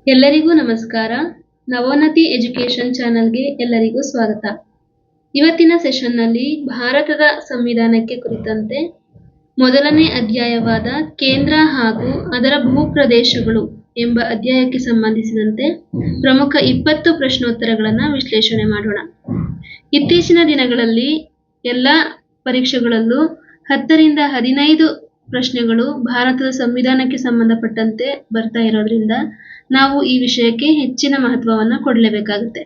ಎಲ್ಲರಿಗೂ ನಮಸ್ಕಾರ. ನವೋನ್ನತಿ ಎಜುಕೇಶನ್ ಚಾನೆಲ್ಗೆ ಎಲ್ಲರಿಗೂ ಸ್ವಾಗತ. ಇವತ್ತಿನ ಸೆಷನ್ನಲ್ಲಿ ಭಾರತದ ಸಂವಿಧಾನಕ್ಕೆ ಕುರಿತಂತೆ ಮೊದಲನೇ ಅಧ್ಯಾಯವಾದ ಕೇಂದ್ರ ಹಾಗೂ ಅದರ ಭೂಪ್ರದೇಶಗಳು ಎಂಬ ಅಧ್ಯಾಯಕ್ಕೆ ಸಂಬಂಧಿಸಿದಂತೆ ಪ್ರಮುಖ 20 ಪ್ರಶ್ನೋತ್ತರಗಳನ್ನು ವಿಶ್ಲೇಷಣೆ ಮಾಡೋಣ. ಇತ್ತೀಚಿನ ದಿನಗಳಲ್ಲಿ ಎಲ್ಲ ಪರೀಕ್ಷೆಗಳಲ್ಲೂ 10 ರಿಂದ 15 ಪ್ರಶ್ನೆಗಳು ಭಾರತದ ಸಂವಿಧಾನಕ್ಕೆ ಸಂಬಂಧಪಟ್ಟಂತೆ ಬರ್ತಾ ಇರೋದ್ರಿಂದ ನಾವು ಈ ವಿಷಯಕ್ಕೆ ಹೆಚ್ಚಿನ ಮಹತ್ವವನ್ನು ಕೊಡಲೇಬೇಕಾಗುತ್ತೆ.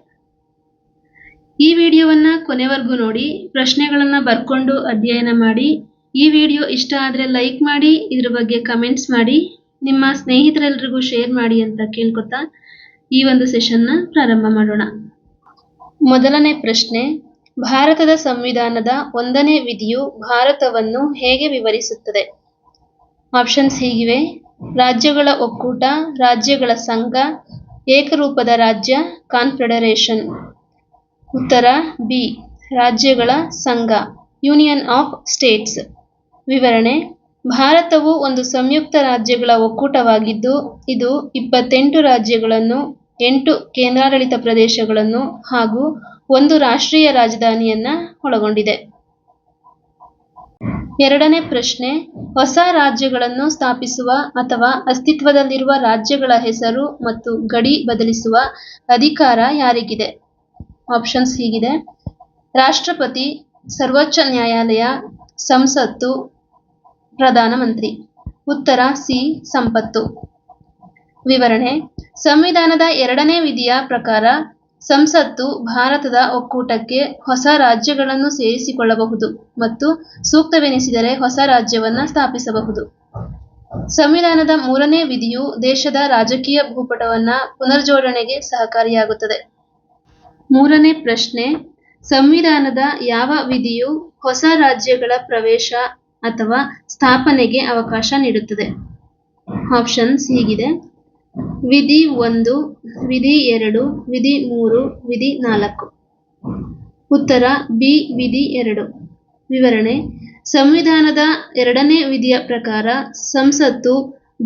ಈ ವಿಡಿಯೋವನ್ನು ಕೊನೆವರೆಗೂ ನೋಡಿ, ಪ್ರಶ್ನೆಗಳನ್ನು ಬರ್ಕೊಂಡು ಅಧ್ಯಯನ ಮಾಡಿ. ಈ ವಿಡಿಯೋ ಇಷ್ಟ ಆದರೆ ಲೈಕ್ ಮಾಡಿ, ಇದ್ರ ಬಗ್ಗೆ ಕಮೆಂಟ್ಸ್ ಮಾಡಿ, ನಿಮ್ಮ ಸ್ನೇಹಿತರೆಲ್ಲರಿಗೂ ಶೇರ್ ಮಾಡಿ ಅಂತ ಕೇಳ್ಕೊತಾ ಈ ಒಂದು ಸೆಷನ್ನ ಪ್ರಾರಂಭ ಮಾಡೋಣ. ಮೊದಲನೇ ಪ್ರಶ್ನೆ, ಭಾರತದ ಸಂವಿಧಾನದ 1ನೇ ವಿಧಿಯು ಭಾರತವನ್ನು ಹೇಗೆ ವಿವರಿಸುತ್ತದೆ? ಆಪ್ಷನ್ಸ್ ಹೀಗಿವೆ: ರಾಜ್ಯಗಳ ಒಕ್ಕೂಟ, ರಾಜ್ಯಗಳ ಸಂಘ, ಏಕರೂಪದ ರಾಜ್ಯ, ಕಾನ್ಫೆಡರೇಷನ್. ಉತ್ತರ ಬಿ, ರಾಜ್ಯಗಳ ಸಂಘ, ಯೂನಿಯನ್ ಆಫ್ ಸ್ಟೇಟ್ಸ್. ವಿವರಣೆ: ಭಾರತವು ಒಂದು ಸಂಯುಕ್ತ ರಾಜ್ಯಗಳ ಒಕ್ಕೂಟವಾಗಿದ್ದು, ಇದು 28 ರಾಜ್ಯಗಳನ್ನು, 8 ಕೇಂದ್ರಾಡಳಿತ ಪ್ರದೇಶಗಳನ್ನು ಹಾಗೂ ಒಂದು ರಾಷ್ಟ್ರೀಯ ರಾಜಧಾನಿಯನ್ನ ಒಳಗೊಂಡಿದೆ. ಎರಡನೇ ಪ್ರಶ್ನೆ, ಹೊಸ ರಾಜ್ಯಗಳನ್ನು ಸ್ಥಾಪಿಸುವ ಅಥವಾ ಅಸ್ತಿತ್ವದಲ್ಲಿರುವ ರಾಜ್ಯಗಳ ಹೆಸರು ಮತ್ತು ಗಡಿ ಬದಲಿಸುವ ಅಧಿಕಾರ ಯಾರಿಗಿದೆ? ಆಪ್ಷನ್ಸ್ ಹೀಗಿದೆ: ರಾಷ್ಟ್ರಪತಿ, ಸರ್ವೋಚ್ಚ ನ್ಯಾಯಾಲಯ, ಸಂಸತ್ತು, ಪ್ರಧಾನಮಂತ್ರಿ. ಉತ್ತರ ಸಿ, ಸಂಪತ್ತು. ವಿವರಣೆ: ಸಂವಿಧಾನದ 2ನೇ ವಿಧಿಯ ಪ್ರಕಾರ ಸಂಸತ್ತು ಭಾರತದ ಒಕ್ಕೂಟಕ್ಕೆ ಹೊಸ ರಾಜ್ಯಗಳನ್ನು ಸೇರಿಸಿಕೊಳ್ಳಬಹುದು ಮತ್ತು ಸೂಕ್ತವೆನಿಸಿದರೆ ಹೊಸ ರಾಜ್ಯವನ್ನು ಸ್ಥಾಪಿಸಬಹುದು. ಸಂವಿಧಾನದ 3ನೇ ವಿಧಿಯು ದೇಶದ ರಾಜಕೀಯ ಭೂಪಟವನ್ನು ಪುನರ್ಜೋಡಣೆಗೆ ಸಹಕಾರಿಯಾಗುತ್ತದೆ. ಮೂರನೇ ಪ್ರಶ್ನೆ, ಸಂವಿಧಾನದ ಯಾವ ವಿಧಿಯು ಹೊಸ ರಾಜ್ಯಗಳ ಪ್ರವೇಶ ಅಥವಾ ಸ್ಥಾಪನೆಗೆ ಅವಕಾಶ ನೀಡುತ್ತದೆ? ಆಪ್ಷನ್ಸ್ ಹೀಗಿದೆ: ವಿಧಿ 1, ವಿಧಿ 2, ವಿಧಿ 3, ವಿಧಿ 4. ಉತ್ತರ ಬಿ, ವಿಧಿ 2. ವಿವರಣೆ: ಸಂವಿಧಾನದ 2ನೇ ವಿಧಿಯ ಪ್ರಕಾರ ಸಂಸತ್ತು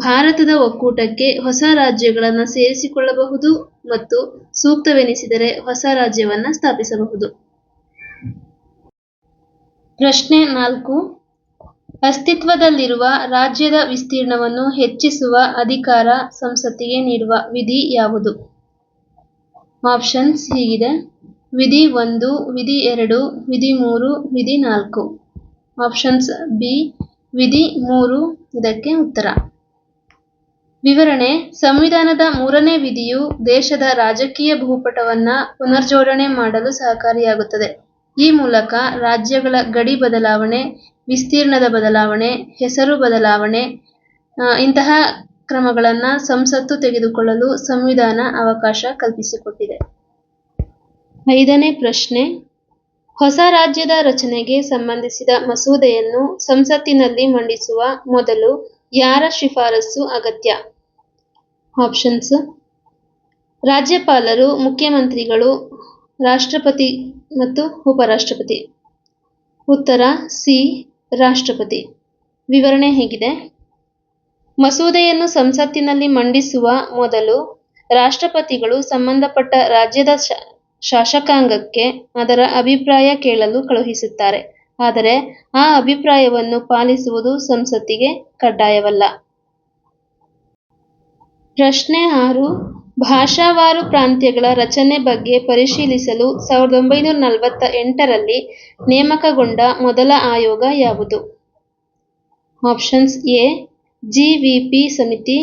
ಭಾರತದ ಒಕ್ಕೂಟಕ್ಕೆ ಹೊಸ ರಾಜ್ಯಗಳನ್ನು ಸೇರಿಸಿಕೊಳ್ಳಬಹುದು ಮತ್ತು ಸೂಕ್ತವೆನಿಸಿದರೆ ಹೊಸ ರಾಜ್ಯವನ್ನು ಸ್ಥಾಪಿಸಬಹುದು. ಪ್ರಶ್ನೆ 4, ಅಸ್ತಿತ್ವದಲ್ಲಿರುವ ರಾಜ್ಯದ ವಿಸ್ತೀರ್ಣವನ್ನು ಹೆಚ್ಚಿಸುವ ಅಧಿಕಾರ ಸಂಸತ್ತಿಗೆ ನೀಡುವ ವಿಧಿ ಯಾವುದು? ಆಪ್ಷನ್ಸ್ ಹೀಗಿದೆ: ವಿಧಿ 1, ವಿಧಿ 2, ವಿಧಿ 3, ವಿಧಿ 4. ಆಪ್ಷನ್ಸ್ ಬಿ, ವಿಧಿ 3 ಇದಕ್ಕೆ ಉತ್ತರ. ವಿವರಣೆ: ಸಂವಿಧಾನದ 3ನೇ ವಿಧಿಯು ದೇಶದ ರಾಜಕೀಯ ಭೂಪಟವನ್ನು ಪುನರ್ಜೋಡಣೆ ಮಾಡಲು ಸಹಕಾರಿಯಾಗುತ್ತದೆ. ಈ ಮೂಲಕ ರಾಜ್ಯಗಳ ಗಡಿ ಬದಲಾವಣೆ, ವಿಸ್ತೀರ್ಣದ ಬದಲಾವಣೆ, ಹೆಸರು ಬದಲಾವಣೆ ಇಂತಹ ಕ್ರಮಗಳನ್ನು ಸಂಸತ್ತು ತೆಗೆದುಕೊಳ್ಳಲು ಸಂವಿಧಾನ ಅವಕಾಶ ಕಲ್ಪಿಸಿಕೊಟ್ಟಿದೆ. 5ನೇ ಪ್ರಶ್ನೆ, ಹೊಸ ರಾಜ್ಯದ ರಚನೆಗೆ ಸಂಬಂಧಿಸಿದ ಮಸೂದೆಯನ್ನು ಸಂಸತ್ತಿನಲ್ಲಿ ಮಂಡಿಸುವ ಮೊದಲು ಯಾರ ಶಿಫಾರಸು ಅಗತ್ಯ? ಆಪ್ಷನ್ಸ್: ರಾಜ್ಯಪಾಲರು, ಮುಖ್ಯಮಂತ್ರಿಗಳು, ರಾಷ್ಟ್ರಪತಿ ಮತ್ತು ಉಪರಾಷ್ಟ್ರಪತಿ. ಉತ್ತರ ಸಿ, ರಾಷ್ಟ್ರಪತಿ. ವಿವರಣೆ ಹೇಗಿದೆ: ಮಸೂದೆಯನ್ನು ಸಂಸತ್ತಿನಲ್ಲಿ ಮಂಡಿಸುವ ಮೊದಲು ರಾಷ್ಟ್ರಪತಿಗಳು ಸಂಬಂಧಪಟ್ಟ ರಾಜ್ಯದ ಶಾಸಕಾಂಗಕ್ಕೆ ಅದರ ಅಭಿಪ್ರಾಯ ಕೇಳಲು ಕಳುಹಿಸುತ್ತಾರೆ. ಆದರೆ ಆ ಅಭಿಪ್ರಾಯವನ್ನು ಪಾಲಿಸುವುದು ಸಂಸತ್ತಿಗೆ ಕಡ್ಡಾಯವಲ್ಲ. ಪ್ರಶ್ನೆ 6, ಭಾಷಾವಾರು ಪ್ರಾಂತ್ಯಗಳ ರಚನೆ ಬಗ್ಗೆ ಪರಿಶೀಲಿಸಲು 1948ರಲ್ಲಿ ನೇಮಕಗೊಂಡ ಮೊದಲ ಆಯೋಗ ಯಾವುದು? ಆಪ್ಷನ್ಸ್ ಎ, ಜೆವಿಪಿ ಸಮಿತಿ.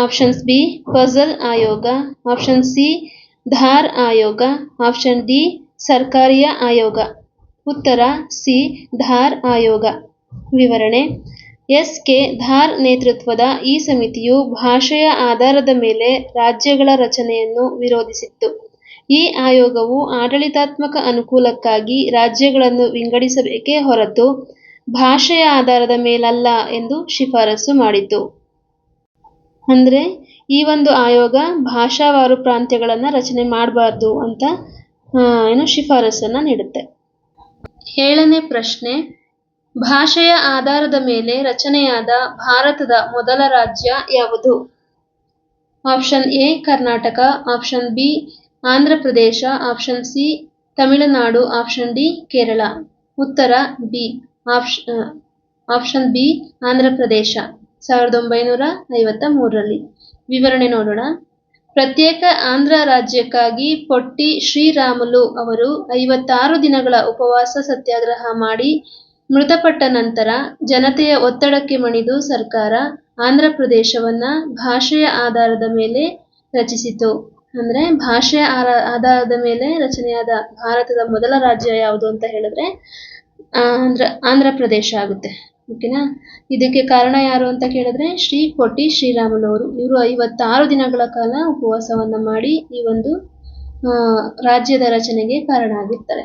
ಆಪ್ಷನ್ಸ್ ಬಿ, ಫಜಲ್ ಆಯೋಗ. ಆಪ್ಷನ್ ಸಿ, ಧಾರ್ ಆಯೋಗ. ಆಪ್ಷನ್ ಡಿ, ಸರ್ಕಾರಿಯಾ ಆಯೋಗ. ಉತ್ತರ ಸಿ, ಧಾರ್ ಆಯೋಗ. ವಿವರಣೆ: ಎಸ್ ಕೆ ಧಾರ್ ನೇತೃತ್ವದ ಈ ಸಮಿತಿಯು ಭಾಷೆಯ ಆಧಾರದ ಮೇಲೆ ರಾಜ್ಯಗಳ ರಚನೆಯನ್ನು ವಿರೋಧಿಸಿತ್ತು. ಈ ಆಯೋಗವು ಆಡಳಿತಾತ್ಮಕ ಅನುಕೂಲಕ್ಕಾಗಿ ರಾಜ್ಯಗಳನ್ನು ವಿಂಗಡಿಸಬೇಕೇ ಹೊರತು ಭಾಷೆಯ ಆಧಾರದ ಮೇಲಲ್ಲ ಎಂದು ಶಿಫಾರಸು ಮಾಡಿತು. ಅಂದರೆ ಈ ಒಂದು ಆಯೋಗ ಭಾಷಾವಾರು ಪ್ರಾಂತ್ಯಗಳನ್ನು ರಚನೆ ಮಾಡಬಾರ್ದು ಅಂತ ಶಿಫಾರಸನ್ನು ನೀಡುತ್ತೆ. 7ನೇ ಪ್ರಶ್ನೆ, ಭಾಷೆಯ ಆಧಾರದ ಮೇಲೆ ರಚನೆಯಾದ ಭಾರತದ ಮೊದಲ ರಾಜ್ಯ ಯಾವುದು? Option A Karnataka, option B Andhra Pradesh, option C Tamil Nadu, option D Kerala. ಉತ್ತರ ಬಿ. ಆಪ್ಷನ್ ಬಿ ಆಂಧ್ರ ಪ್ರದೇಶ 1953ರಲ್ಲಿ. ವಿವರಣೆ ನೋಡೋಣ. ಪ್ರತ್ಯೇಕ ಆಂಧ್ರ ರಾಜ್ಯಕ್ಕಾಗಿ ಪೊಟ್ಟಿ ಶ್ರೀರಾಮುಲು ಅವರು 56 ದಿನಗಳ ಉಪವಾಸ ಸತ್ಯಾಗ್ರಹ ಮಾಡಿ ಮೃತಪಟ್ಟ ನಂತರ ಜನತೆಯ ಒತ್ತಡಕ್ಕೆ ಮಣಿದು ಸರ್ಕಾರ ಆಂಧ್ರ ಪ್ರದೇಶವನ್ನ ಭಾಷೆಯ ಆಧಾರದ ಮೇಲೆ ರಚಿಸಿತು. ಅಂದ್ರೆ ಭಾಷೆಯ ಆಧಾರದ ಮೇಲೆ ರಚನೆಯಾದ ಭಾರತದ ಮೊದಲ ರಾಜ್ಯ ಯಾವುದು ಅಂತ ಹೇಳಿದ್ರೆ ಆಂಧ್ರ ಪ್ರದೇಶ ಆಗುತ್ತೆ. ಓಕೆನಾ. ಇದಕ್ಕೆ ಕಾರಣ ಯಾರು ಅಂತ ಕೇಳಿದ್ರೆ ಶ್ರೀ ಪೊಟ್ಟಿ ಶ್ರೀರಾಮುಲು ಅವರು. ಇವರು 56 ದಿನಗಳ ಕಾಲ ಉಪವಾಸವನ್ನ ಮಾಡಿ ಈ ಒಂದು ರಾಜ್ಯದ ರಚನೆಗೆ ಕಾರಣ ಆಗಿರ್ತಾರೆ.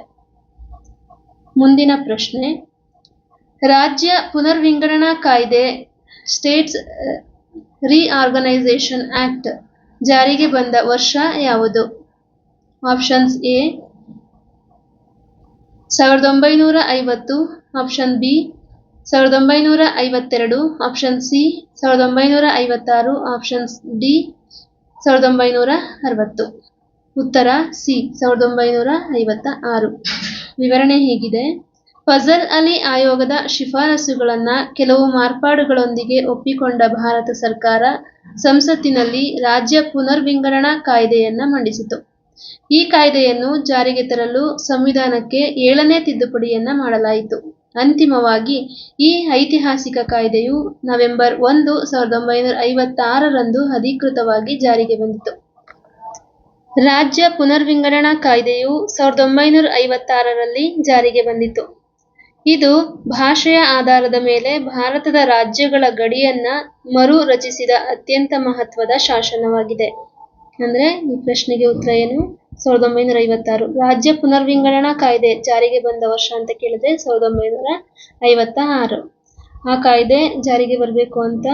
ಮುಂದಿನ ಪ್ರಶ್ನೆ, ರಾಜ್ಯ ಪುನರ್ವಿಂಗಡಣಾ ಕಾಯ್ದೆ ಸ್ಟೇಟ್ಸ್ ರಿಆರ್ಗನೈಸೇಷನ್ ಆಕ್ಟ್ ಜಾರಿಗೆ ಬಂದ ವರ್ಷ ಯಾವುದು? Options A 1950, option B 1952, option C 1956, option D 1960. ಉತ್ತರ ಸಿ 1956. ವಿವರಣೆ ಹೀಗಿದೆ. ಫಜಲ್ ಅಲಿ ಆಯೋಗದ ಶಿಫಾರಸುಗಳನ್ನು ಕೆಲವು ಮಾರ್ಪಾಡುಗಳೊಂದಿಗೆ ಒಪ್ಪಿಕೊಂಡ ಭಾರತ ಸರ್ಕಾರ ಸಂಸತ್ತಿನಲ್ಲಿ ರಾಜ್ಯ ಪುನರ್ವಿಂಗಡಣಾ ಕಾಯ್ದೆಯನ್ನ ಮಂಡಿಸಿತು. ಈ ಕಾಯ್ದೆಯನ್ನು ಜಾರಿಗೆ ತರಲು ಸಂವಿಧಾನಕ್ಕೆ 7ನೇ ತಿದ್ದುಪಡಿಯನ್ನ ಮಾಡಲಾಯಿತು. ಅಂತಿಮವಾಗಿ ಈ ಐತಿಹಾಸಿಕ ಕಾಯ್ದೆಯು ನವೆಂಬರ್ 1, 1956ರಂದು ಅಧಿಕೃತವಾಗಿ ಜಾರಿಗೆ ಬಂದಿತು. ರಾಜ್ಯ ಪುನರ್ವಿಂಗಡಣಾ ಕಾಯ್ದೆಯು 1956ರಲ್ಲಿ ಜಾರಿಗೆ ಬಂದಿತು. ಇದು ಭಾಷೆಯ ಆಧಾರದ ಮೇಲೆ ಭಾರತದ ರಾಜ್ಯಗಳ ಗಡಿಯನ್ನ ಮರು ರಚಿಸಿದ ಅತ್ಯಂತ ಮಹತ್ವದ ಶಾಸನವಾಗಿದೆ. ಅಂದ್ರೆ ಈ ಪ್ರಶ್ನೆಗೆ ಉತ್ತರ ಏನು? 1956. ರಾಜ್ಯ ಪುನರ್ವಿಂಗಡಣಾ ಕಾಯ್ದೆ ಜಾರಿಗೆ ಬಂದ ವರ್ಷ ಅಂತ ಕೇಳಿದ್ರೆ 1956. ಆ ಕಾಯ್ದೆ ಜಾರಿಗೆ ಬರಬೇಕು ಅಂತ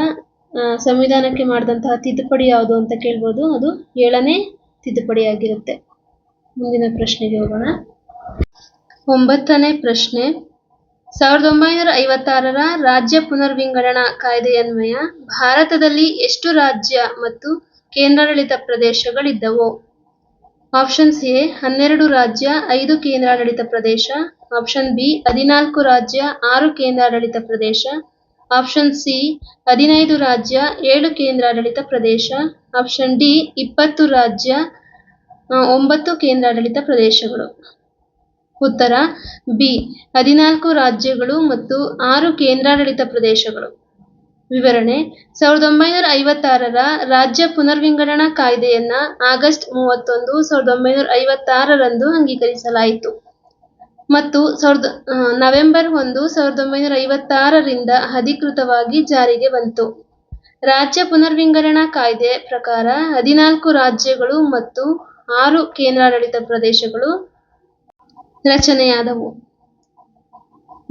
ಸಂವಿಧಾನಕ್ಕೆ ಮಾಡಿದಂತಹ ತಿದ್ದುಪಡಿ ಯಾವುದು ಅಂತ ಕೇಳ್ಬೋದು. ಅದು 7ನೇ ತಿದ್ದುಪಡಿಯಾಗಿರುತ್ತೆ. ಮುಂದಿನ ಪ್ರಶ್ನೆಗೆ ಹೋಗೋಣ. 9ನೇ ಪ್ರಶ್ನೆ, 1956ರ ರಾಜ್ಯ ಪುನರ್ವಿಂಗಡಣಾ ಕಾಯ್ದೆಯನ್ವಯ ಭಾರತದಲ್ಲಿ ಎಷ್ಟು ರಾಜ್ಯ ಮತ್ತು ಕೇಂದ್ರಾಡಳಿತ ಪ್ರದೇಶಗಳಿದ್ದವು? ಆಪ್ಷನ್ಸ್ ಎ 12 ರಾಜ್ಯ 5 ಕೇಂದ್ರಾಡಳಿತ ಪ್ರದೇಶ, ಆಪ್ಷನ್ ಬಿ 14 ರಾಜ್ಯ 6 ಕೇಂದ್ರಾಡಳಿತ ಪ್ರದೇಶ, ಆಪ್ಷನ್ ಸಿ 15 ರಾಜ್ಯ 7 ಕೇಂದ್ರಾಡಳಿತ ಪ್ರದೇಶ, ಆಪ್ಷನ್ ಡಿ 20 ರಾಜ್ಯ 9 ಕೇಂದ್ರಾಡಳಿತ ಪ್ರದೇಶಗಳು. ಉತ್ತರ ಬಿ 14 ರಾಜ್ಯಗಳು ಮತ್ತು 6 ಕೇಂದ್ರಾಡಳಿತ ಪ್ರದೇಶಗಳು. ವಿವರಣೆ, 1956ರ ರಾಜ್ಯ ಪುನರ್ವಿಂಗಡಣಾ ಕಾಯ್ದೆಯನ್ನ ಆಗಸ್ಟ್ 31, 1956ರಂದು ಅಂಗೀಕರಿಸಲಾಯಿತು ಮತ್ತು ನವೆಂಬರ್ 1, 1956ರಿಂದ ಅಧಿಕೃತವಾಗಿ ಜಾರಿಗೆ ಬಂತು. ರಾಜ್ಯ ಪುನರ್ವಿಂಗಡಣಾ ಕಾಯ್ದೆ ಪ್ರಕಾರ 14 ರಾಜ್ಯಗಳು ಮತ್ತು 6 ಕೇಂದ್ರಾಡಳಿತ ಪ್ರದೇಶಗಳು ರಚನೆಯಾದವು.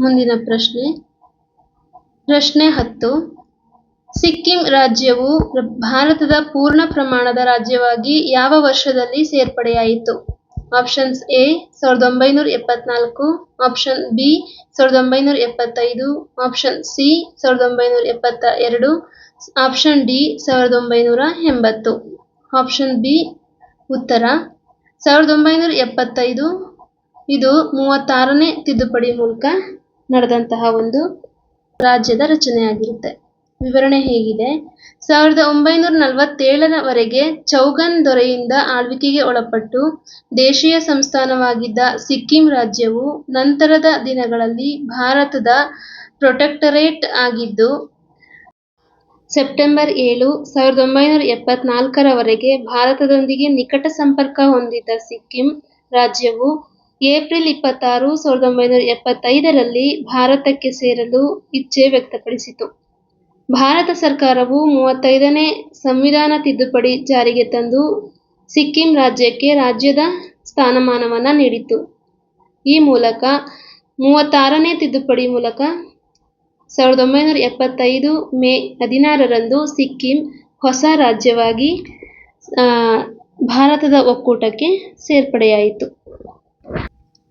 ಮುಂದಿನ ಪ್ರಶ್ನೆ 10. ಸಿಕ್ಕಿಂ ರಾಜ್ಯವು ಭಾರತದ ಪೂರ್ಣ ಪ್ರಮಾಣದ ರಾಜ್ಯವಾಗಿ ಯಾವ ವರ್ಷದಲ್ಲಿ ಸೇರ್ಪಡೆಯಾಯಿತು? Options A 1974, option B 1975, option C 1972, option D 1980. Option B ಉತ್ತರ 1975. ಇದು 36ನೇ ತಿದ್ದುಪಡಿ ಮೂಲಕ ನಡೆದಂತಹ ಒಂದು ರಾಜ್ಯದ ರಚನೆಯಾಗಿರುತ್ತೆ. ವಿವರಣೆ ಹೇಗಿದೆ? 1947ರವರೆಗೆ ಚೌಗನ್ ದೊರೆಯಿಂದ ಆಳ್ವಿಕೆಗೆ ಒಳಪಟ್ಟು ದೇಶೀಯ ಸಂಸ್ಥಾನವಾಗಿದ್ದ ಸಿಕ್ಕಿಂ ರಾಜ್ಯವು ನಂತರದ ದಿನಗಳಲ್ಲಿ ಭಾರತದ ಪ್ರೊಟೆಕ್ಟರೇಟ್ ಆಗಿದ್ದು, ಸೆಪ್ಟೆಂಬರ್ 7, 1974ರವರೆಗೆ ಭಾರತದೊಂದಿಗೆ ನಿಕಟ ಸಂಪರ್ಕ ಹೊಂದಿದ್ದ ಸಿಕ್ಕಿಂ ರಾಜ್ಯವು ಏಪ್ರಿಲ್ 26, 1975ರಲ್ಲಿ ಭಾರತಕ್ಕೆ ಸೇರಲು ಇಚ್ಛೆ ವ್ಯಕ್ತಪಡಿಸಿತು. ಭಾರತ ಸರ್ಕಾರವು 35ನೇ ಸಂವಿಧಾನ ತಿದ್ದುಪಡಿ ಜಾರಿಗೆ ತಂದು ಸಿಕ್ಕಿಂ ರಾಜ್ಯಕ್ಕೆ ರಾಜ್ಯದ ಸ್ಥಾನಮಾನವನ್ನು ನೀಡಿತು. ಈ ಮೂಲಕ 36ನೇ ತಿದ್ದುಪಡಿ ಮೂಲಕ 1975 ಮೇ 16ರಂದು ಸಿಕ್ಕಿಂ ಹೊಸ ರಾಜ್ಯವಾಗಿ ಭಾರತದ ಒಕ್ಕೂಟಕ್ಕೆ ಸೇರ್ಪಡೆಯಾಯಿತು.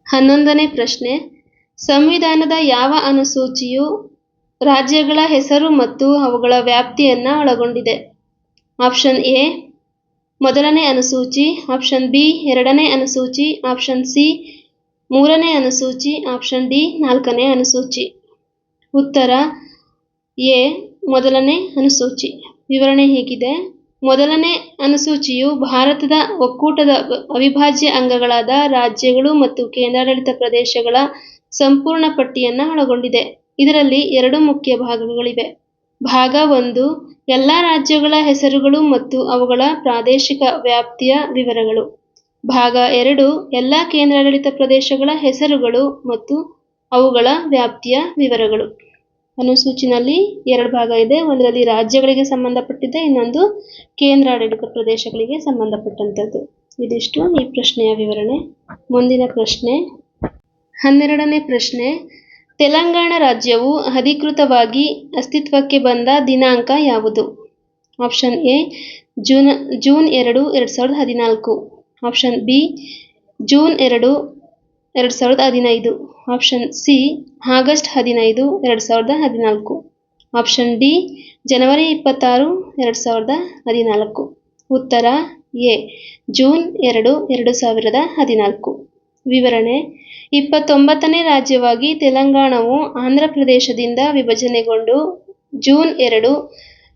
11ನೇ ಪ್ರಶ್ನೆ, ಸಂವಿಧಾನದ ಯಾವ ಅನುಸೂಚಿಯು ರಾಜ್ಯಗಳ ಹೆಸರು ಮತ್ತು ಅವುಗಳ ವ್ಯಾಪ್ತಿಯನ್ನು ಒಳಗೊಂಡಿದೆ? ಆಪ್ಷನ್ ಎ ಮೊದಲನೇ ಅನುಸೂಚಿ, ಆಪ್ಷನ್ ಬಿ ಎರಡನೇ ಅನುಸೂಚಿ, ಆಪ್ಷನ್ ಸಿ ಮೂರನೇ ಅನುಸೂಚಿ, ಆಪ್ಷನ್ ಡಿ ನಾಲ್ಕನೇ ಅನುಸೂಚಿ. ಉತ್ತರ ಎ ಮೊದಲನೇ ಅನುಸೂಚಿ. ವಿವರಣೆ ಹೀಗಿದೆ: ಮೊದಲನೇ ಅನುಸೂಚಿಯು ಭಾರತದ ಒಕ್ಕೂಟದ ಅವಿಭಾಜ್ಯ ಅಂಗಗಳಾದ ರಾಜ್ಯಗಳು ಮತ್ತು ಕೇಂದ್ರಾಡಳಿತ ಪ್ರದೇಶಗಳ ಸಂಪೂರ್ಣ ಪಟ್ಟಿಯನ್ನು ಒಳಗೊಂಡಿದೆ. ಇದರಲ್ಲಿ ಎರಡು ಮುಖ್ಯ ಭಾಗಗಳಿವೆ. ಭಾಗ 1 ಎಲ್ಲ ರಾಜ್ಯಗಳ ಹೆಸರುಗಳು ಮತ್ತು ಅವುಗಳ ಪ್ರಾದೇಶಿಕ ವ್ಯಾಪ್ತಿಯ ವಿವರಗಳು. ಭಾಗ 2 ಎಲ್ಲ ಕೇಂದ್ರಾಡಳಿತ ಪ್ರದೇಶಗಳ ಹೆಸರುಗಳು ಮತ್ತು ಅವುಗಳ ವ್ಯಾಪ್ತಿಯ ವಿವರಗಳು. ಅನುಸೂಚಿನಲ್ಲಿ ಎರಡು ಭಾಗ ಇದೆ. ಒಂದರಲ್ಲಿ ರಾಜ್ಯಗಳಿಗೆ ಸಂಬಂಧಪಟ್ಟಿದೆ, ಇನ್ನೊಂದು ಕೇಂದ್ರಾಡಳಿತ ಪ್ರದೇಶಗಳಿಗೆ ಸಂಬಂಧಪಟ್ಟಂಥದ್ದು. ಇದಿಷ್ಟು ಈ ಪ್ರಶ್ನೆಯ ವಿವರಣೆ. ಮುಂದಿನ ಪ್ರಶ್ನೆ 12ನೇ ಪ್ರಶ್ನೆ: ತೆಲಂಗಾಣ ರಾಜ್ಯವು ಅಧಿಕೃತವಾಗಿ ಅಸ್ತಿತ್ವಕ್ಕೆ ಬಂದ ದಿನಾಂಕ ಯಾವುದು? Option A June 2, 2014, option B June 2, 2015, option C August 15, 2014, option D ಜನವರಿ 26, 2014. ಉತ್ತರ ಎ ಜೂನ್ 2, 2014. ವಿವರಣೆ: 29ನೇ ರಾಜ್ಯವಾಗಿ ತೆಲಂಗಾಣವು ಆಂಧ್ರ ಪ್ರದೇಶದಿಂದ ವಿಭಜನೆಗೊಂಡು ಜೂನ್ 2,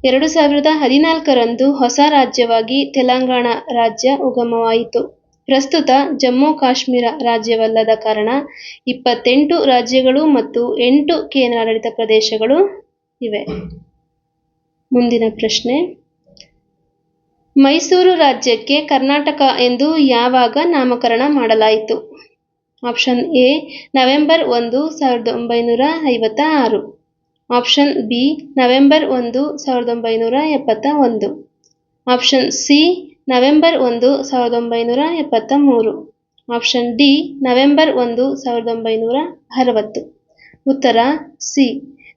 2014ರಂದು ಹೊಸ ರಾಜ್ಯವಾಗಿ ತೆಲಂಗಾಣ ರಾಜ್ಯ ಉಗಮವಾಯಿತು. ಪ್ರಸ್ತುತ ಜಮ್ಮು ಕಾಶ್ಮೀರ ರಾಜ್ಯವಲ್ಲದ ಕಾರಣ 28 ರಾಜ್ಯಗಳು ಮತ್ತು 8 ಕೇಂದ್ರಾಡಳಿತ ಪ್ರದೇಶಗಳು ಇವೆ. ಮುಂದಿನ ಪ್ರಶ್ನೆ: ಮೈಸೂರು ರಾಜ್ಯಕ್ಕೆ ಕರ್ನಾಟಕ ಎಂದು ಯಾವಾಗ ನಾಮಕರಣ ಮಾಡಲಾಯಿತು? Option A November 1, 1956, option B November 1, 1971, option C November 1, 1973, option D November 1, 1960. ಉತ್ತರ ಸಿ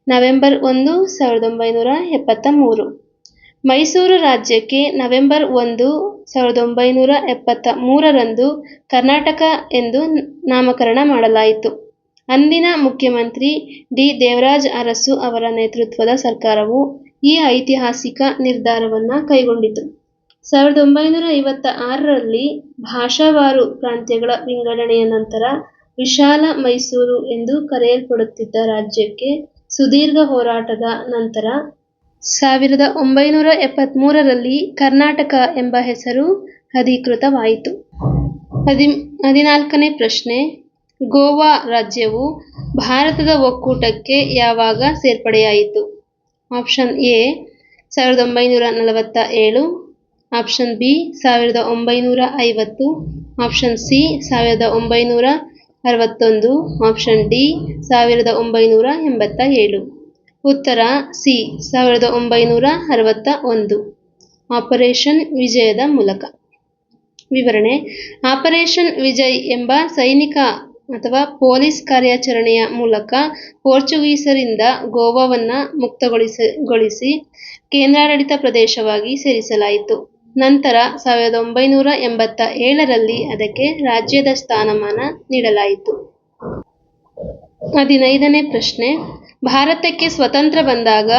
ನವೆಂಬರ್ 1, 1973. ಮೈಸೂರು ರಾಜ್ಯಕ್ಕೆ ನವೆಂಬರ್ 1, 1973ರಂದು ಕರ್ನಾಟಕ ಎಂದು ನಾಮಕರಣ ಮಾಡಲಾಯಿತು. ಅಂದಿನ ಮುಖ್ಯಮಂತ್ರಿ ಡಿ. ದೇವರಾಜ ಅರಸು ಅವರ ನೇತೃತ್ವದ ಸರ್ಕಾರವು ಈ ಐತಿಹಾಸಿಕ ನಿರ್ಧಾರವನ್ನು ಕೈಗೊಂಡಿತು. 1956ರಲ್ಲಿ ಭಾಷಾವಾರು ಪ್ರಾಂತ್ಯಗಳ ವಿಂಗಡಣೆಯ ನಂತರ ವಿಶಾಲ ಮೈಸೂರು ಎಂದು ಕರೆಯಲ್ಪಡುತ್ತಿದ್ದ ರಾಜ್ಯಕ್ಕೆ ಸುದೀರ್ಘ ಹೋರಾಟದ ನಂತರ 1973ರಲ್ಲಿ ಕರ್ನಾಟಕ ಎಂಬ ಹೆಸರು ಅಧಿಕೃತವಾಯಿತು. 14ನೇ ಪ್ರಶ್ನೆ: ಗೋವಾ ರಾಜ್ಯವು ಭಾರತದ ಒಕ್ಕೂಟಕ್ಕೆ ಯಾವಾಗ ಸೇರ್ಪಡೆಯಾಯಿತು? Option A 1947, option B 1950, option C 1961, option D 1987. ಉತ್ತರ ಸಿ 1961. ಆಪರೇಷನ್ ವಿಜಯದ ಮೂಲಕ. ವಿವರಣೆ: ಆಪರೇಷನ್ ವಿಜಯ್ ಎಂಬ ಸೈನಿಕ ಅಥವಾ ಪೊಲೀಸ್ ಕಾರ್ಯಾಚರಣೆಯ ಮೂಲಕ ಪೋರ್ಚುಗೀಸರಿಂದ ಗೋವಾವನ್ನು ಮುಕ್ತಗೊಳಿಸಿ ಕೇಂದ್ರಾಡಳಿತ ಪ್ರದೇಶವಾಗಿ ಸೇರಿಸಲಾಯಿತು. ನಂತರ 1987ರಲ್ಲಿ ಅದಕ್ಕೆ ರಾಜ್ಯದ ಸ್ಥಾನಮಾನ ನೀಡಲಾಯಿತು. 15ನೇ ಪ್ರಶ್ನೆ: ಭಾರತಕ್ಕೆ ಸ್ವಾತಂತ್ರ್ಯ ಬಂದಾಗ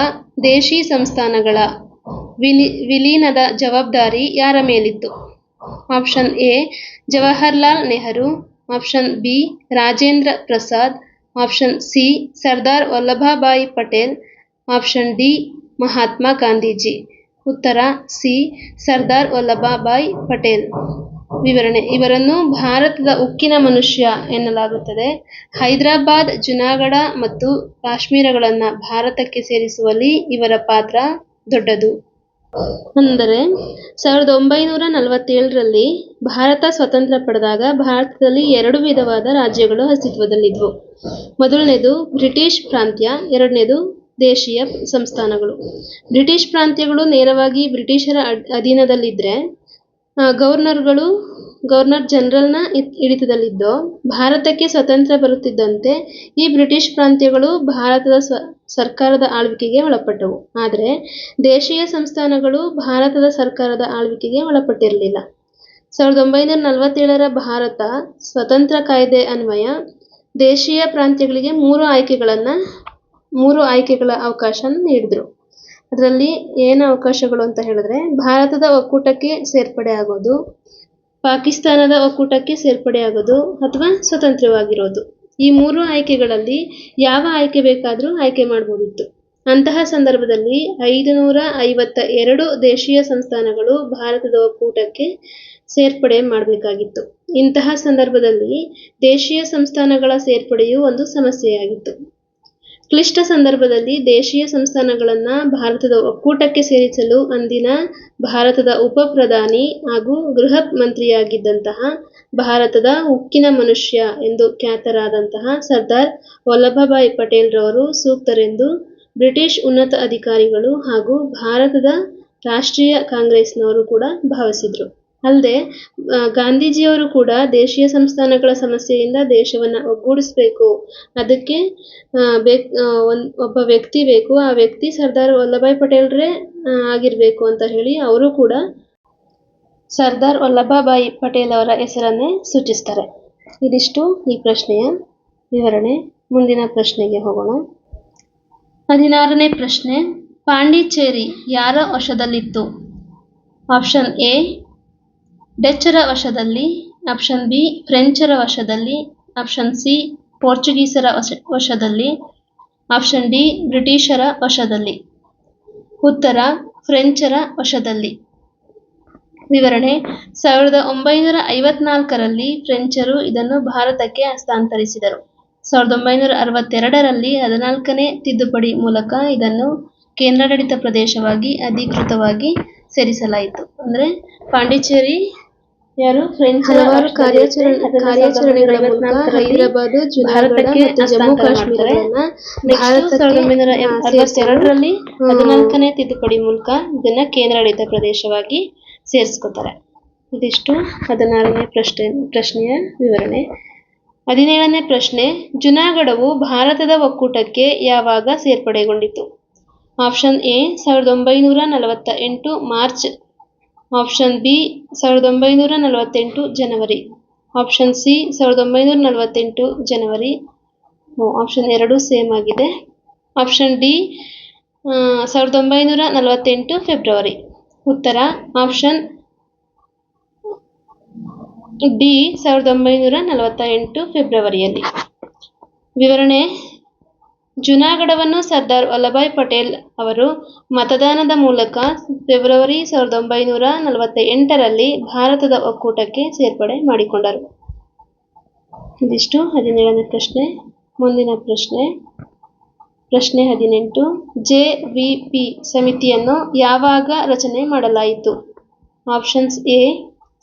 ದೇಶಿ ಸಂಸ್ಥಾನಗಳ ವಿಲೀನದ ಜವಾಬ್ದಾರಿ ಯಾರ ಮೇಲಿತ್ತು? Option A Jawaharlal Nehru, option B Rajendra Prasad, option C Sardar Vallabhbhai Patel, option D Mahatma Gandhiji. ಉತ್ತರ ಸಿ ಸರ್ದಾರ್ ವಲ್ಲಭಭಾಯಿ ಪಟೇಲ್. ವಿವರಣೆ: ಇವರನ್ನು ಭಾರತದ ಉಕ್ಕಿನ ಮನುಷ್ಯ ಎನ್ನಲಾಗುತ್ತದೆ. ಹೈದರಾಬಾದ್, ಜುನಾಗಢ ಮತ್ತು ಕಾಶ್ಮೀರಗಳನ್ನು ಭಾರತಕ್ಕೆ ಸೇರಿಸುವಲ್ಲಿ ಇವರ ಪಾತ್ರ ದೊಡ್ಡದು. ಅಂದರೆ 1947ರಲ್ಲಿ ಭಾರತ ಸ್ವಾತಂತ್ರ್ಯ ಪಡೆದಾಗ ಭಾರತದಲ್ಲಿ ಎರಡು ವಿಧವಾದ ರಾಜ್ಯಗಳು ಅಸ್ತಿತ್ವದಲ್ಲಿದ್ದವು. ಮೊದಲನೇದು ಬ್ರಿಟಿಷ್ ಪ್ರಾಂತ್ಯ, ಎರಡನೇದು ದೇಶೀಯ ಸಂಸ್ಥಾನಗಳು. ಬ್ರಿಟಿಷ್ ಪ್ರಾಂತ್ಯಗಳು ನೇರವಾಗಿ ಬ್ರಿಟಿಷರ ಅಧೀನದಲ್ಲಿದ್ದರೆ ಗವರ್ನರ್ ಜನರಲ್ನ ಹಿಡಿತದಲ್ಲಿದ್ದೋ. ಭಾರತಕ್ಕೆ ಸ್ವಾತಂತ್ರ್ಯ ಬರುತ್ತಿದ್ದಂತೆ ಈ ಬ್ರಿಟಿಷ್ ಪ್ರಾಂತ್ಯಗಳು ಭಾರತದ ಸರ್ಕಾರದ ಆಳ್ವಿಕೆಗೆ ಒಳಪಟ್ಟವು. ಆದರೆ ದೇಶೀಯ ಸಂಸ್ಥಾನಗಳು ಭಾರತದ ಸರ್ಕಾರದ ಆಳ್ವಿಕೆಗೆ ಒಳಪಟ್ಟಿರಲಿಲ್ಲ. 1947ರ ಭಾರತ ಸ್ವಾತಂತ್ರ್ಯ ಕಾಯ್ದೆ ಅನ್ವಯ ದೇಶೀಯ ಪ್ರಾಂತ್ಯಗಳಿಗೆ 3 ಆಯ್ಕೆಗಳ ಅವಕಾಶ ನೀಡಿದ್ರು. ಅದರಲ್ಲಿ ಏನು ಅವಕಾಶಗಳು ಅಂತ ಹೇಳಿದ್ರೆ, ಭಾರತದ ಒಕ್ಕೂಟಕ್ಕೆ ಸೇರ್ಪಡೆ ಆಗೋದು, ಪಾಕಿಸ್ತಾನದ ಒಕ್ಕೂಟಕ್ಕೆ ಸೇರ್ಪಡೆ ಆಗೋದು ಅಥವಾ ಸ್ವತಂತ್ರವಾಗಿರೋದು. ಈ 3 ಆಯ್ಕೆಗಳಲ್ಲಿ ಯಾವ ಆಯ್ಕೆ ಬೇಕಾದರೂ ಆಯ್ಕೆ ಮಾಡಬಹುದಿತ್ತು. ಅಂತಹ ಸಂದರ್ಭದಲ್ಲಿ 552 ದೇಶೀಯ ಸಂಸ್ಥಾನಗಳು ಭಾರತದ ಒಕ್ಕೂಟಕ್ಕೆ ಸೇರ್ಪಡೆ ಮಾಡಬೇಕಾಗಿತ್ತು. ಇಂತಹ ಸಂದರ್ಭದಲ್ಲಿ ದೇಶೀಯ ಸಂಸ್ಥಾನಗಳ ಸೇರ್ಪಡೆಯು ಒಂದು ಸಮಸ್ಯೆಯಾಗಿತ್ತು. ಕ್ಲಿಷ್ಟ ಸಂದರ್ಭದಲ್ಲಿ ದೇಶೀಯ ಸಂಸ್ಥಾನಗಳನ್ನು ಭಾರತದ ಒಕ್ಕೂಟಕ್ಕೆ ಸೇರಿಸಲು ಅಂದಿನ ಭಾರತದ ಉಪ ಪ್ರಧಾನಿ ಹಾಗೂ ಗೃಹ ಮಂತ್ರಿಯಾಗಿದ್ದಂತಹ, ಭಾರತದ ಉಕ್ಕಿನ ಮನುಷ್ಯ ಎಂದು ಖ್ಯಾತರಾದಂತಹ ಸರ್ದಾರ್ ವಲ್ಲಭಭಾಯಿ ಪಟೇಲ್ ರವರು ಸೂಕ್ತರೆಂದು ಬ್ರಿಟಿಷ್ ಉನ್ನತ ಅಧಿಕಾರಿಗಳು ಹಾಗೂ ಭಾರತದ ರಾಷ್ಟ್ರೀಯ ಕಾಂಗ್ರೆಸ್ನವರು ಕೂಡ ಭಾವಿಸಿದರು. ಅಲ್ಲದೆ ಗಾಂಧೀಜಿಯವರು ಕೂಡ ದೇಶೀಯ ಸಂಸ್ಥಾನಗಳ ಸಮಸ್ಯೆಯಿಂದ ದೇಶವನ್ನು ಒಗ್ಗೂಡಿಸಬೇಕು, ಅದಕ್ಕೆ ಒಬ್ಬ ವ್ಯಕ್ತಿ ಬೇಕು, ಆ ವ್ಯಕ್ತಿ ಸರ್ದಾರ್ ವಲ್ಲಭಾಯ್ ಪಟೇಲ್ರೇ ಆಗಿರಬೇಕು ಅಂತ ಹೇಳಿ ಅವರು ಕೂಡ ಸರ್ದಾರ್ ವಲ್ಲಭಭಾಯಿ ಪಟೇಲ್ ಅವರ ಹೆಸರನ್ನೇ ಸೂಚಿಸ್ತಾರೆ. ಇದಿಷ್ಟು ಈ ಪ್ರಶ್ನೆಯ ವಿವರಣೆ. ಮುಂದಿನ ಪ್ರಶ್ನೆಗೆ ಹೋಗೋಣ. 16ನೇ ಪ್ರಶ್ನೆ, ಪಾಂಡಿಚೇರಿ ಯಾರ ವಶದಲ್ಲಿತ್ತು? ಆಪ್ಷನ್ ಎ ಡಚ್ಚರ ವಶದಲ್ಲಿ, ಆಪ್ಷನ್ ಬಿ ಫ್ರೆಂಚರ ವಶದಲ್ಲಿ, ಆಪ್ಷನ್ ಸಿ ಪೋರ್ಚುಗೀಸರ ವಶದಲ್ಲಿ, ಆಪ್ಷನ್ ಡಿ ಬ್ರಿಟಿಷರ ವಶದಲ್ಲಿ. ಉತ್ತರ ಫ್ರೆಂಚರ ವಶದಲ್ಲಿ. ವಿವರಣೆ: 1954ರಲ್ಲಿ ಫ್ರೆಂಚರು ಇದನ್ನು ಭಾರತಕ್ಕೆ ಹಸ್ತಾಂತರಿಸಿದರು. 1962ರಲ್ಲಿ 14ನೇ ತಿದ್ದುಪಡಿ ಮೂಲಕ ಇದನ್ನು ಕೇಂದ್ರಾಡಳಿತ ಪ್ರದೇಶವಾಗಿ ಅಧಿಕೃತವಾಗಿ ಸೇರಿಸಲಾಯಿತು. ಅಂದರೆ ಪಾಂಡಿಚೇರಿ ಯಾರು ಫ್ರೆಂಚ್ ಹಲವಾರು ಕಾರ್ಯಾಚರಣೆಗಳ ಮೂಲಕ ಹೈದರಾಬಾದ್, ಜುನಾಗಢ ಮತ್ತು ಜಮ್ಮು ಕಾಶ್ಮೀರಗಳನ್ನ 1962ರಲ್ಲಿ 14ನೇ ತಿದ್ದುಪಡಿ ಮೂಲಕ ಇದನ್ನ ಕೇಂದ್ರಾಡಳಿತ ಪ್ರದೇಶವಾಗಿ ಸೇರಿಸ್ಕೊತಾರೆ. ಇದಿಷ್ಟು 16ನೇ ಪ್ರಶ್ನೆಯ ವಿವರಣೆ. 17ನೇ ಪ್ರಶ್ನೆ, ಜುನಾಗಢವು ಭಾರತದ ಒಕ್ಕೂಟಕ್ಕೆ ಯಾವಾಗ ಸೇರ್ಪಡೆಗೊಂಡಿತು? Option A 1948 March, option B 1948 ಜನವರಿ, ಆಪ್ಷನ್ ಸಿ 1948 ಜನವರಿ, ಆಪ್ಷನ್ 2 ಸೇಮ್ ಆಗಿದೆ, ಆಪ್ಷನ್ ಡಿ 1948 ಫೆಬ್ರವರಿ. ಉತ್ತರ ಆಪ್ಷನ್ ಡಿ 1948 ಫೆಬ್ರವರಿಯಲ್ಲಿ. ವಿವರಣೆ: ಜುನಾಗಢವನ್ನು ಸರ್ದಾರ್ ವಲ್ಲಭಾಯ್ ಪಟೇಲ್ ಅವರು ಮತದಾನದ ಮೂಲಕ ಫೆಬ್ರವರಿ 1948ರಲ್ಲಿ ಭಾರತದ ಒಕ್ಕೂಟಕ್ಕೆ ಸೇರ್ಪಡೆ ಮಾಡಿಕೊಂಡರು. ಇದಿಷ್ಟು 17ನೇ ಪ್ರಶ್ನೆ. ಮುಂದಿನ ಪ್ರಶ್ನೆ 18. ಜೆ.ವಿ.ಪಿ. ಸಮಿತಿಯನ್ನು ಯಾವಾಗ ರಚನೆ ಮಾಡಲಾಯಿತು? Options A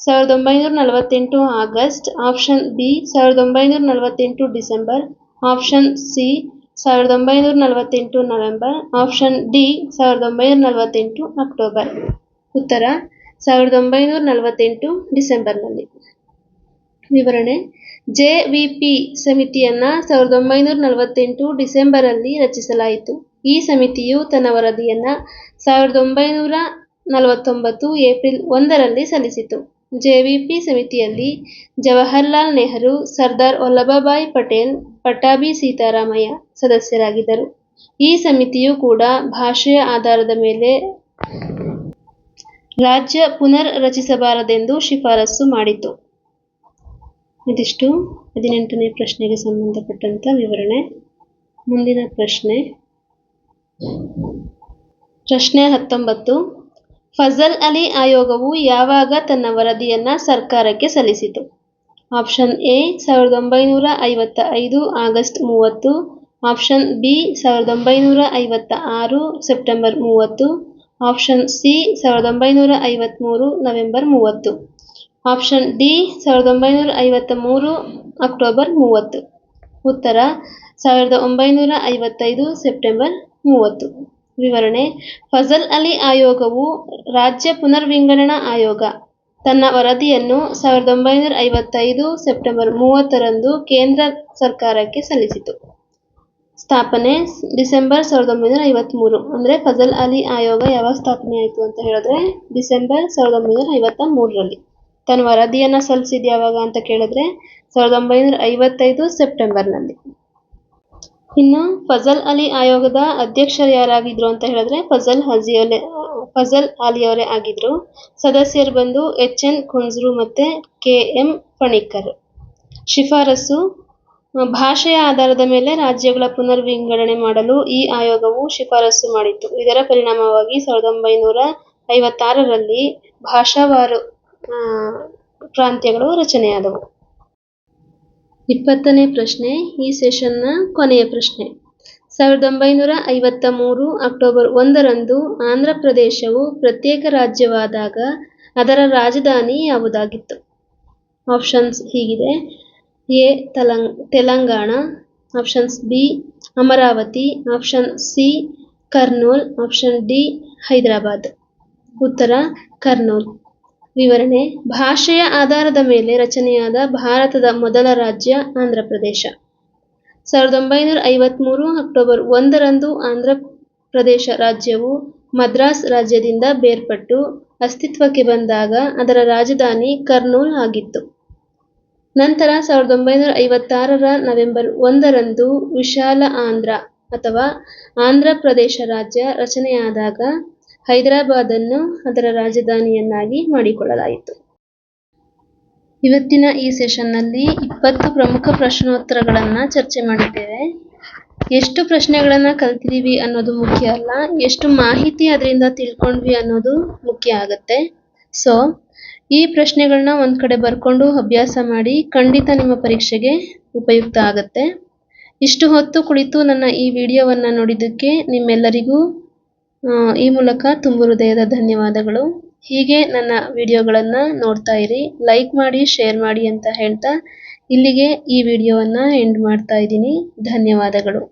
1948 August, option B 1948 December, option C 1948 November, option D 1948 October. ಉತ್ತರ 1948 ಡಿಸೆಂಬರ್ನಲ್ಲಿ. ವಿವರಣೆ: ಜೆ.ವಿ.ಪಿ. ಸಮಿತಿಯನ್ನ 1948 ಡಿಸೆಂಬರಲ್ಲಿ ರಚಿಸಲಾಯಿತು. ಈ ಸಮಿತಿಯು ತನ್ನ ವರದಿಯನ್ನ 1949 ಏಪ್ರಿಲ್ 1ರಲ್ಲಿ ಸಲ್ಲಿಸಿತು. ಜೆ.ವಿ.ಪಿ. ಸಮಿತಿಯಲ್ಲಿ ಜವಾಹರಲಾಲ್ ನೆಹರು, ಸರ್ದಾರ್ ವಲ್ಲಭಭಾಯಿ ಪಟೇಲ್, ಪಟ್ಟಾಭಿ ಸೀತಾರಾಮಯ್ಯ ಸದಸ್ಯರಾಗಿದ್ದರು. ಈ ಸಮಿತಿಯು ಕೂಡ ಭಾಷೆಯ ಆಧಾರದ ಮೇಲೆ ರಾಜ್ಯ ಪುನರ್ ರಚಿಸಬಾರದೆಂದು ಶಿಫಾರಸು ಮಾಡಿತು. ಇದಿಷ್ಟು 18ನೇ ಪ್ರಶ್ನೆಗೆ ಸಂಬಂಧಪಟ್ಟಂತ ವಿವರಣೆ. ಮುಂದಿನ ಪ್ರಶ್ನೆ 19. ಫಜಲ್ ಅಲಿ ಆಯೋಗವು ಯಾವಾಗ ತನ್ನ ವರದಿಯನ್ನ ಸರ್ಕಾರಕ್ಕೆ ಸಲ್ಲಿಸಿತು? Option A 1955 August 30, option B 1956 September 30, option C 1953 November 30, option D 1953 October 30. ಉತ್ತರ 1955 ಸೆಪ್ಟೆಂಬರ್ 30. ವಿವರಣೆ: ಫಜಲ್ ಅಲಿ ಆಯೋಗವು ರಾಜ್ಯ ಪುನರ್ವಿಂಗಡಣಾ ಆಯೋಗ ತನ್ನ ವರದಿಯನ್ನು 1955 ಸೆಪ್ಟೆಂಬರ್ 30ರಂದು ಕೇಂದ್ರ ಸರ್ಕಾರಕ್ಕೆ ಸಲ್ಲಿಸಿತು. ಸ್ಥಾಪನೆ ಡಿಸೆಂಬರ್ 1953. ಅಂದರೆ ಫಜಲ್ ಅಲಿ ಆಯೋಗ ಯಾವಾಗ ಸ್ಥಾಪನೆ ಆಯಿತು ಅಂತ ಹೇಳಿದ್ರೆ ಡಿಸೆಂಬರ್ 1953ರಲ್ಲಿ. ತನ್ನ ವರದಿಯನ್ನು ಸಲ್ಲಿಸಿದ ಯಾವಾಗ ಅಂತ ಕೇಳಿದ್ರೆ 1955 ಸೆಪ್ಟೆಂಬರ್ನಲ್ಲಿ. ಇನ್ನು ಫಜಲ್ ಅಲಿ ಆಯೋಗದ ಅಧ್ಯಕ್ಷರು ಯಾರಾಗಿದ್ರು ಅಂತ ಹೇಳಿದ್ರೆ ಫಜಲ್ ಅಲಿ ಅವರೇ ಆಗಿದ್ರು. ಸದಸ್ಯರು ಬಂದು HN ಕುಂಜ್ರು ಮತ್ತೆ KM ಪಣಿಕ್ಕರ್. ಶಿಫಾರಸು: ಭಾಷೆಯ ಆಧಾರದ ಮೇಲೆ ರಾಜ್ಯಗಳ ಪುನರ್ವಿಂಗಡಣೆ ಮಾಡಲು ಈ ಆಯೋಗವು ಶಿಫಾರಸು ಮಾಡಿತು. ಇದರ ಪರಿಣಾಮವಾಗಿ 1956ರಲ್ಲಿ ಭಾಷಾವಾರು ಪ್ರಾಂತ್ಯಗಳು ರಚನೆಯಾದವು. 20ನೇ ಪ್ರಶ್ನೆ, ಈ ಸೆಷನ್ನ ಕೊನೆಯ ಪ್ರಶ್ನೆ. 1953 ಅಕ್ಟೋಬರ್ 1ರಂದು ಆಂಧ್ರ ಪ್ರದೇಶವು ಪ್ರತ್ಯೇಕ ರಾಜ್ಯವಾದಾಗ ಅದರ ರಾಜಧಾನಿ ಯಾವುದಾಗಿತ್ತು? ಆಪ್ಷನ್ಸ್ ಹೀಗಿದೆ: A Telangana, options B Amaravati, option C Kurnool, option D Hyderabad. ಉತ್ತರ ಕರ್ನೂಲ್. ವಿವರಣೆ: ಭಾಷೆಯ ಆಧಾರದ ಮೇಲೆ ರಚನೆಯಾದ ಭಾರತದ ಮೊದಲ ರಾಜ್ಯ ಆಂಧ್ರ ಪ್ರದೇಶ. 1953 ಅಕ್ಟೋಬರ್ 1ರಂದು ಆಂಧ್ರ ಪ್ರದೇಶ ರಾಜ್ಯವು ಮದ್ರಾಸ್ ರಾಜ್ಯದಿಂದ ಬೇರ್ಪಟ್ಟು ಅಸ್ತಿತ್ವಕ್ಕೆ ಬಂದಾಗ ಅದರ ರಾಜಧಾನಿ ಕರ್ನೂಲ್ ಆಗಿತ್ತು. ನಂತರ 1956ರ ನವೆಂಬರ್ 1ರಂದು ವಿಶಾಲ ಆಂಧ್ರ ಅಥವಾ ಆಂಧ್ರ ಪ್ರದೇಶ ರಾಜ್ಯ ರಚನೆಯಾದಾಗ ಹೈದರಾಬಾದನ್ನು ಅದರ ರಾಜಧಾನಿಯನ್ನಾಗಿ ಮಾಡಿಕೊಳ್ಳಲಾಯಿತು. ಇವತ್ತಿನ ಈ ಸೆಷನ್ನಲ್ಲಿ 20 ಪ್ರಮುಖ ಪ್ರಶ್ನೋತ್ತರಗಳನ್ನು ಚರ್ಚೆ ಮಾಡಿದ್ದೇವೆ. ಎಷ್ಟು ಪ್ರಶ್ನೆಗಳನ್ನು ಕಲ್ತಿದ್ದೀವಿ ಅನ್ನೋದು ಮುಖ್ಯ ಅಲ್ಲ, ಎಷ್ಟು ಮಾಹಿತಿ ಅದರಿಂದ ತಿಳ್ಕೊಂಡ್ವಿ ಅನ್ನೋದು ಮುಖ್ಯ ಆಗುತ್ತೆ. ಸೊ ಈ ಪ್ರಶ್ನೆಗಳನ್ನ ಒಂದು ಕಡೆ ಬರ್ಕೊಂಡು ಅಭ್ಯಾಸ ಮಾಡಿ, ಖಂಡಿತ ನಿಮ್ಮ ಪರೀಕ್ಷೆಗೆ ಉಪಯುಕ್ತ ಆಗುತ್ತೆ. ಇಷ್ಟು ಹೊತ್ತು ಕುಳಿತು ನನ್ನ ಈ ವಿಡಿಯೋವನ್ನು ನೋಡಿದ್ದಕ್ಕೆ ನಿಮ್ಮೆಲ್ಲರಿಗೂ ಈ ಮೂಲಕ ತುಂಬು ಹೃದಯದ ಧನ್ಯವಾದಗಳು. ಹೀಗೆ ನನ್ನ ವಿಡಿಯೋಗಳನ್ನು ನೋಡ್ತಾ ಇರಿ, ಲೈಕ್ ಮಾಡಿ, ಶೇರ್ ಮಾಡಿ ಅಂತ ಹೇಳ್ತಾ ಇಲ್ಲಿಗೆ ಈ ವಿಡಿಯೋವನ್ನು ಎಂಡ್ ಮಾಡ್ತಾ ಇದ್ದೀನಿ. ಧನ್ಯವಾದಗಳು.